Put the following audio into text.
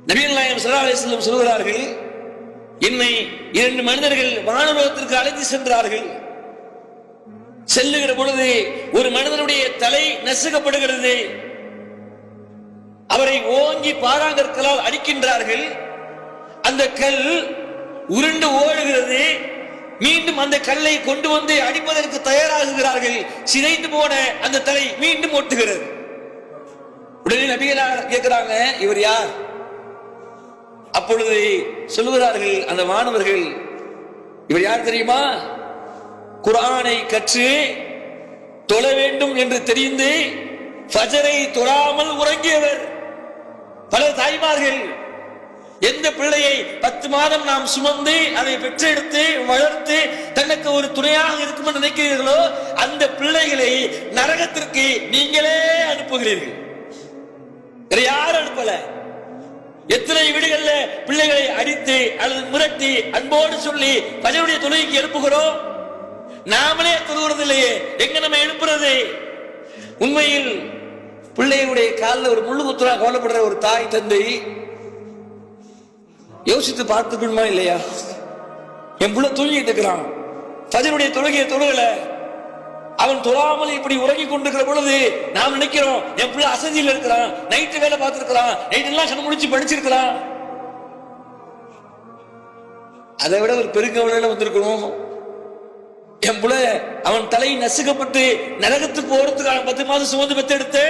நபிகள் நாயகம் ஸல்லல்லாஹு அலைஹி வஸல்லம் சொல்கிறார்கள், என்னை 2 மனிதர்கள் வானுலகத்திற்கு அழைத்து சென்றார்கள். செல்லுகிற பொழுது ஒரு மனிதனுடைய தலை நசுக்கப்படுகிறது. அவரை ஓங்கி பாறாங்கற்களால் அடிக்கின்றார்கள். அந்த கல் உருண்டு ஓடுகிறது. மீண்டும் அந்த கல்லை கொண்டு வந்து அடிப்பதற்கு தயாராகுகிறார்கள். சிதைந்து போன அந்த தலை மீண்டும் ஒட்டுகிறது. உடனே நபிகளார் கேட்கிறாங்க, இவர் யார்? அப்பொழுது சொல்லுகிறார்கள் அந்த மாணவர்கள், இவர் யார் தெரியுமா? குர்ஆனை கற்று தொழ வேண்டும் என்று தெரிந்து ஃபஜரை தொழாமல் உறங்கியவர். பல தாய்மார்கள் எந்த பிள்ளையை 10 மாதம் நாம் சுமந்து அதை பெற்றெடுத்து வளர்த்து தனக்கு ஒரு துணையாக இருக்கும் என்று நினைக்கிறீர்களோ, அந்த பிள்ளைகளை நரகத்திற்கு நீங்களே அனுப்புகிறீர்கள். யார் அனுப்பல? எத்தனை வீடுகள்ல பிள்ளைகளை அடித்து அல்லது மிரட்டி அன்போடு சொல்லி பஜருடைய தொழுகைக்கு எழுப்புகிறோம். நாமளே தொழுகிறதில்லையே, எங்க நம்ம எழுப்புறது? உண்மையில் பிள்ளையுடைய காலில் ஒரு முள்ளு குத்துறா கவலைப்படுற ஒரு தாய் தந்தை யோசித்து பார்த்துக்கணுமா இல்லையா? என் புள்ள தூங்கிட்டு இருக்கிறான், ஃபஜருடைய தொழுகையை தொழுகல, அவன் தொழாமல் இப்படி உறங்கி கொண்டிருக்கிற பொழுது நாம் நினைக்கிறோம், என் பிள்ளை அசதியில் இருக்கிறான், நைட்டு வேலை பார்த்திருக்கிறான், நைட் எல்லாம் கண்ணு முடிச்சு படிச்சிருக்கிறான். அதை விட ஒரு பெருங்கவலையில வந்திருக்கணும். என் புள்ள அவன் தலை நசுக்கப்பட்டு நரகத்துக்கு போறதுக்கான 10 மாதம் சுமந்து பெற்றெடுத்து